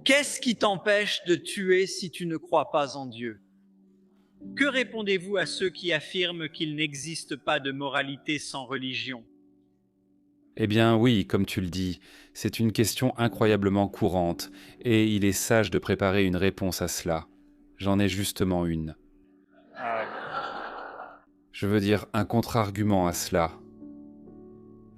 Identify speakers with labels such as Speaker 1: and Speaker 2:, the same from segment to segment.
Speaker 1: Qu'est-ce qui t'empêche de tuer si tu ne crois pas en Dieu? Que répondez-vous à ceux qui affirment qu'il n'existe pas de moralité sans religion?
Speaker 2: Eh bien oui, comme tu le dis, c'est une question incroyablement courante, et il est sage de préparer une réponse à cela. J'en ai justement une. Je veux dire un contre-argument à cela.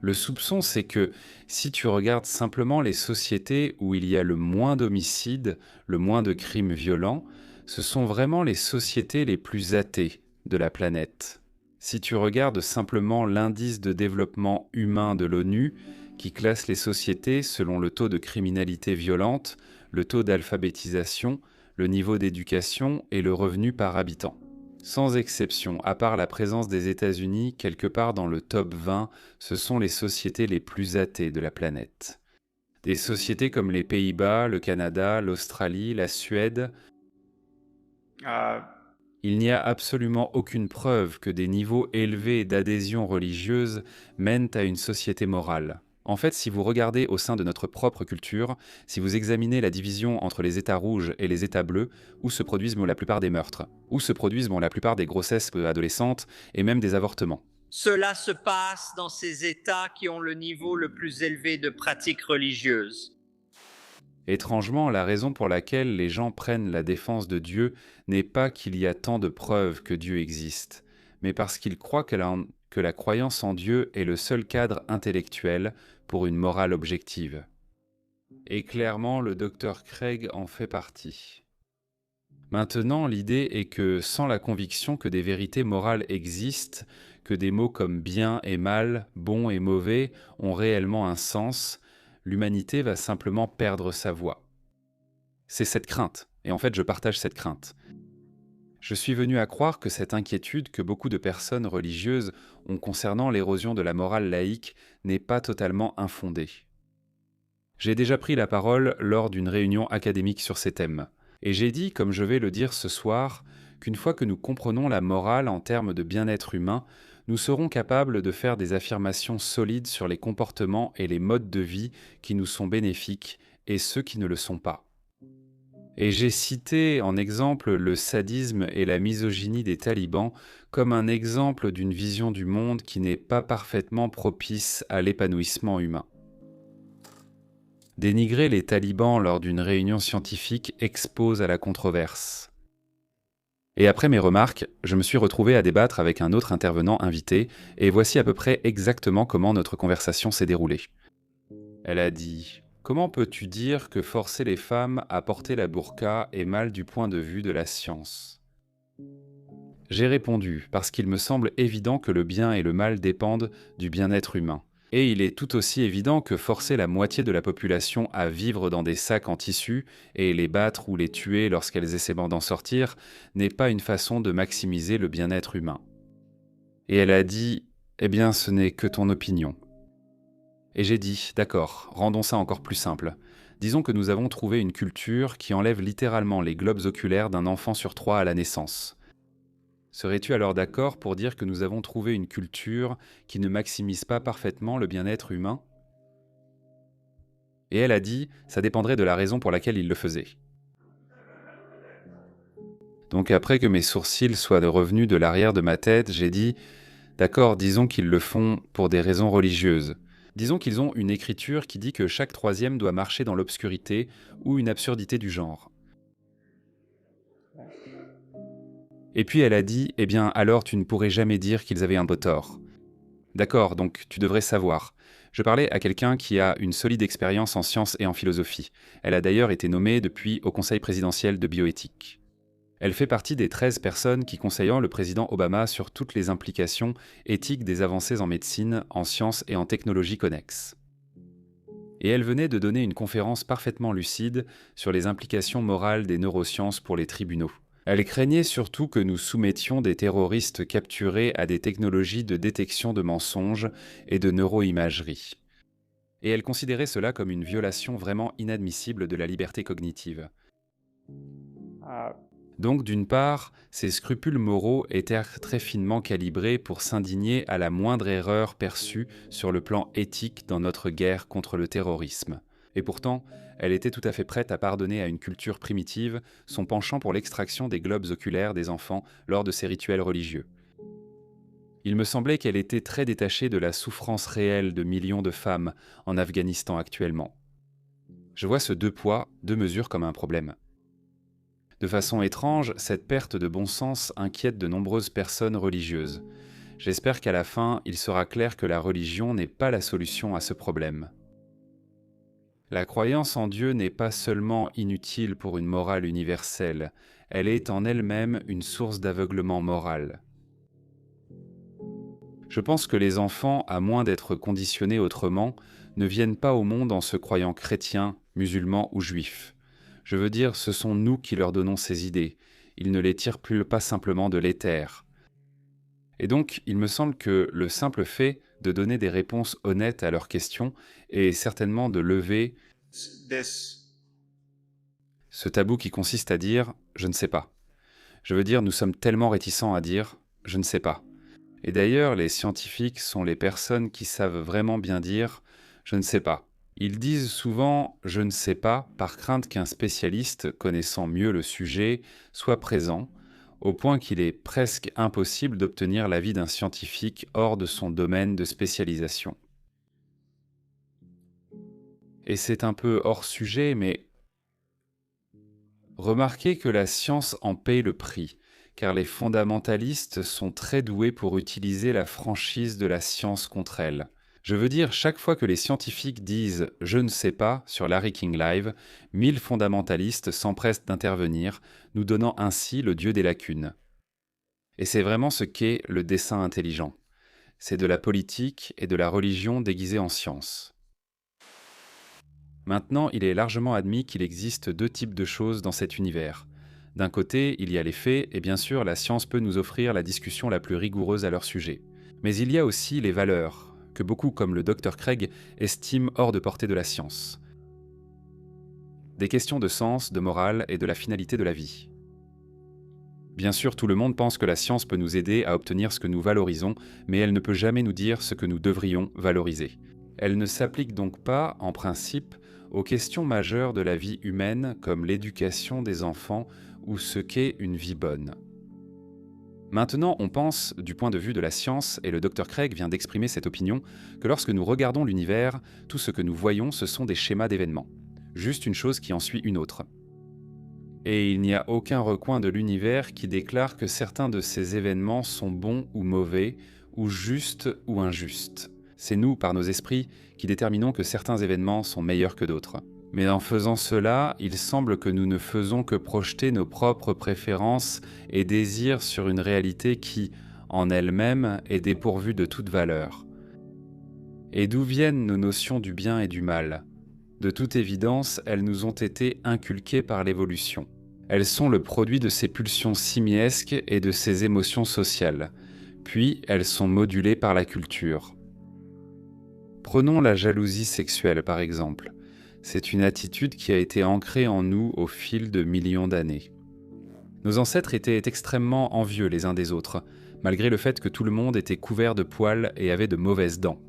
Speaker 2: Le soupçon, c'est que si tu regardes simplement les sociétés où il y a le moins d'homicides, le moins de crimes violents, ce sont vraiment les sociétés les plus athées de la planète. Si tu regardes simplement l'indice de développement humain de l'ONU, qui classe les sociétés selon le taux de criminalité violente, le taux d'alphabétisation, le niveau d'éducation et le revenu par habitant. Sans exception, à part la présence des États-Unis, quelque part dans le top 20, ce sont les sociétés les plus athées de la planète. Des sociétés comme les Pays-Bas, le Canada, l'Australie, la Suède. Il n'y a absolument aucune preuve que des niveaux élevés d'adhésion religieuse mènent à une société morale. En fait, si vous regardez au sein de notre propre culture, si vous examinez la division entre les États rouges et les États bleus, où se produisent la plupart des meurtres, où se produisent la plupart des grossesses adolescentes et même des avortements.
Speaker 1: Cela se passe dans ces États qui ont le niveau le plus élevé de pratiques religieuses.
Speaker 2: Étrangement, la raison pour laquelle les gens prennent la défense de Dieu n'est pas qu'il y a tant de preuves que Dieu existe, mais parce qu'ils croient que la croyance en Dieu est le seul cadre intellectuel pour une morale objective. Et clairement, le docteur Craig en fait partie. Maintenant, l'idée est que sans la conviction que des vérités morales existent, que des mots comme bien et mal, bon et mauvais ont réellement un sens, l'humanité va simplement perdre sa voix. C'est cette crainte, et en fait je partage cette crainte. Je suis venu à croire que cette inquiétude que beaucoup de personnes religieuses ont concernant l'érosion de la morale laïque n'est pas totalement infondée. J'ai déjà pris la parole lors d'une réunion académique sur ces thèmes, et j'ai dit, comme je vais le dire ce soir, qu'une fois que nous comprenons la morale en termes de bien-être humain, nous serons capables de faire des affirmations solides sur les comportements et les modes de vie qui nous sont bénéfiques et ceux qui ne le sont pas. Et j'ai cité en exemple le sadisme et la misogynie des talibans comme un exemple d'une vision du monde qui n'est pas parfaitement propice à l'épanouissement humain. Dénigrer les talibans lors d'une réunion scientifique expose à la controverse. Et après mes remarques, je me suis retrouvé à débattre avec un autre intervenant invité, et voici à peu près exactement comment notre conversation s'est déroulée. Elle a dit: comment peux-tu dire que forcer les femmes à porter la burqa est mal du point de vue de la science? J'ai répondu parce qu'il me semble évident que le bien et le mal dépendent du bien-être humain. Et il est tout aussi évident que forcer la moitié de la population à vivre dans des sacs en tissu et les battre ou les tuer lorsqu'elles essaient d'en sortir n'est pas une façon de maximiser le bien-être humain. Et elle a dit: eh bien, ce n'est que ton opinion. Et j'ai dit: d'accord, rendons ça encore plus simple. Disons que nous avons trouvé une culture qui enlève littéralement les globes oculaires d'un enfant sur 3 à la naissance. Serais-tu alors d'accord pour dire que nous avons trouvé une culture qui ne maximise pas parfaitement le bien-être humain? Et elle a dit: ça dépendrait de la raison pour laquelle il le faisait. Donc après que mes sourcils soient revenus de l'arrière de ma tête, j'ai dit: d'accord, disons qu'ils le font pour des raisons religieuses. Disons qu'ils ont une écriture qui dit que chaque troisième doit marcher dans l'obscurité ou une absurdité du genre. Et puis elle a dit: eh bien alors tu ne pourrais jamais dire qu'ils avaient un beau tort. D'accord, donc tu devrais savoir. Je parlais à quelqu'un qui a une solide expérience en sciences et en philosophie. Elle a d'ailleurs été nommée depuis au Conseil présidentiel de bioéthique. Elle fait partie des 13 personnes qui conseillant le président Obama sur toutes les implications éthiques des avancées en médecine, en sciences et en technologies connexes. Et elle venait de donner une conférence parfaitement lucide sur les implications morales des neurosciences pour les tribunaux. Elle craignait surtout que nous soumettions des terroristes capturés à des technologies de détection de mensonges et de neuroimagerie. Et elle considérait cela comme une violation vraiment inadmissible de la liberté cognitive. Donc d'une part, ses scrupules moraux étaient très finement calibrés pour s'indigner à la moindre erreur perçue sur le plan éthique dans notre guerre contre le terrorisme. Et pourtant, elle était tout à fait prête à pardonner à une culture primitive son penchant pour l'extraction des globes oculaires des enfants lors de ces rituels religieux. Il me semblait qu'elle était très détachée de la souffrance réelle de millions de femmes en Afghanistan actuellement. Je vois ce deux poids, deux mesures comme un problème. De façon étrange, cette perte de bon sens inquiète de nombreuses personnes religieuses. J'espère qu'à la fin, il sera clair que la religion n'est pas la solution à ce problème. La croyance en Dieu n'est pas seulement inutile pour une morale universelle, elle est en elle-même une source d'aveuglement moral. Je pense que les enfants, à moins d'être conditionnés autrement, ne viennent pas au monde en se croyant chrétiens, musulmans ou juifs. Je veux dire, ce sont nous qui leur donnons ces idées. Ils ne les tirent plus pas simplement de l'éther. Et donc, il me semble que le simple fait de donner des réponses honnêtes à leurs questions est certainement de lever ce tabou qui consiste à dire « je ne sais pas ». Je veux dire, nous sommes tellement réticents à dire « je ne sais pas ». Et d'ailleurs, les scientifiques sont les personnes qui savent vraiment bien dire « je ne sais pas ». Ils disent souvent « je ne sais pas » par crainte qu'un spécialiste connaissant mieux le sujet soit présent, au point qu'il est presque impossible d'obtenir l'avis d'un scientifique hors de son domaine de spécialisation. Et c'est un peu hors sujet, mais remarquez que la science en paye le prix, car les fondamentalistes sont très doués pour utiliser la franchise de la science contre elle. Je veux dire, chaque fois que les scientifiques disent « je ne sais pas » sur Larry King Live, 1000 fondamentalistes s'empressent d'intervenir, nous donnant ainsi le dieu des lacunes. Et c'est vraiment ce qu'est le dessein intelligent. C'est de la politique et de la religion déguisées en science. Maintenant, il est largement admis qu'il existe deux types de choses dans cet univers. D'un côté, il y a les faits, et bien sûr, la science peut nous offrir la discussion la plus rigoureuse à leur sujet. Mais il y a aussi les valeurs, que beaucoup, comme le Dr Craig, estiment hors de portée de la science. Des questions de sens, de morale et de la finalité de la vie. Bien sûr, tout le monde pense que la science peut nous aider à obtenir ce que nous valorisons, mais elle ne peut jamais nous dire ce que nous devrions valoriser. Elle ne s'applique donc pas, en principe, aux questions majeures de la vie humaine comme l'éducation des enfants ou ce qu'est une vie bonne. Maintenant, on pense, du point de vue de la science, et le Dr Craig vient d'exprimer cette opinion, que lorsque nous regardons l'univers, tout ce que nous voyons, ce sont des schémas d'événements. Juste une chose qui en suit une autre. Et il n'y a aucun recoin de l'univers qui déclare que certains de ces événements sont bons ou mauvais, ou justes ou injustes. C'est nous, par nos esprits, qui déterminons que certains événements sont meilleurs que d'autres. Mais en faisant cela, il semble que nous ne faisons que projeter nos propres préférences et désirs sur une réalité qui, en elle-même, est dépourvue de toute valeur. Et d'où viennent nos notions du bien et du mal ? De toute évidence, elles nous ont été inculquées par l'évolution. Elles sont le produit de ces pulsions simiesques et de ces émotions sociales. Puis, elles sont modulées par la culture. Prenons la jalousie sexuelle, par exemple. C'est une attitude qui a été ancrée en nous au fil de millions d'années. Nos ancêtres étaient extrêmement envieux les uns des autres, malgré le fait que tout le monde était couvert de poils et avait de mauvaises dents.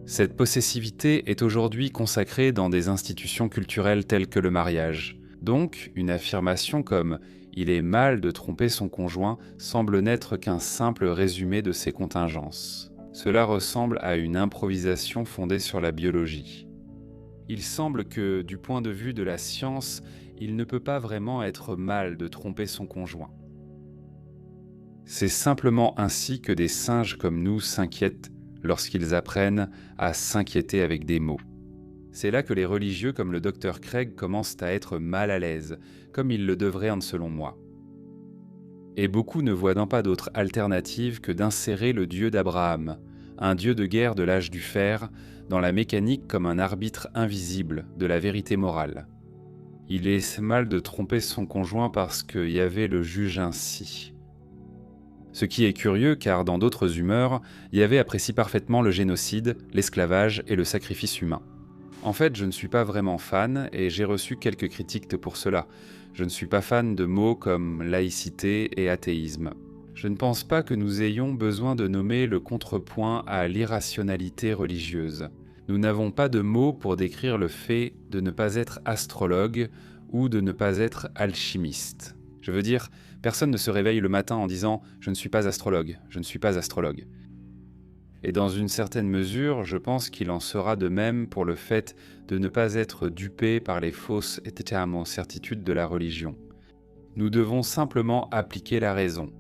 Speaker 2: Cette possessivité est aujourd'hui consacrée dans des institutions culturelles telles que le mariage. Donc, une affirmation comme « il est mal de tromper son conjoint » semble n'être qu'un simple résumé de ces contingences. Cela ressemble à une improvisation fondée sur la biologie. Il semble que, du point de vue de la science, il ne peut pas vraiment être mal de tromper son conjoint. C'est simplement ainsi que des singes comme nous s'inquiètent lorsqu'ils apprennent à s'inquiéter avec des mots. C'est là que les religieux comme le Dr Craig commencent à être mal à l'aise, comme ils le devraient selon moi. Et beaucoup ne voient pas d'autre alternative que d'insérer le Dieu d'Abraham, un Dieu de guerre de l'âge du fer, dans la mécanique comme un arbitre invisible de la vérité morale. Il est mal de tromper son conjoint parce que Yahvé le juge ainsi. Ce qui est curieux car dans d'autres humeurs, Yahvé apprécie parfaitement le génocide, l'esclavage et le sacrifice humain. En fait, je ne suis pas vraiment fan et j'ai reçu quelques critiques pour cela. Je ne suis pas fan de mots comme laïcité et athéisme. Je ne pense pas que nous ayons besoin de nommer le contrepoint à l'irrationalité religieuse. Nous n'avons pas de mots pour décrire le fait de ne pas être astrologue ou de ne pas être alchimiste. Je veux dire, personne ne se réveille le matin en disant « je ne suis pas astrologue, je ne suis pas astrologue ». Et dans une certaine mesure, je pense qu'il en sera de même pour le fait de ne pas être dupé par les fausses certitudes de la religion. Nous devons simplement appliquer la raison.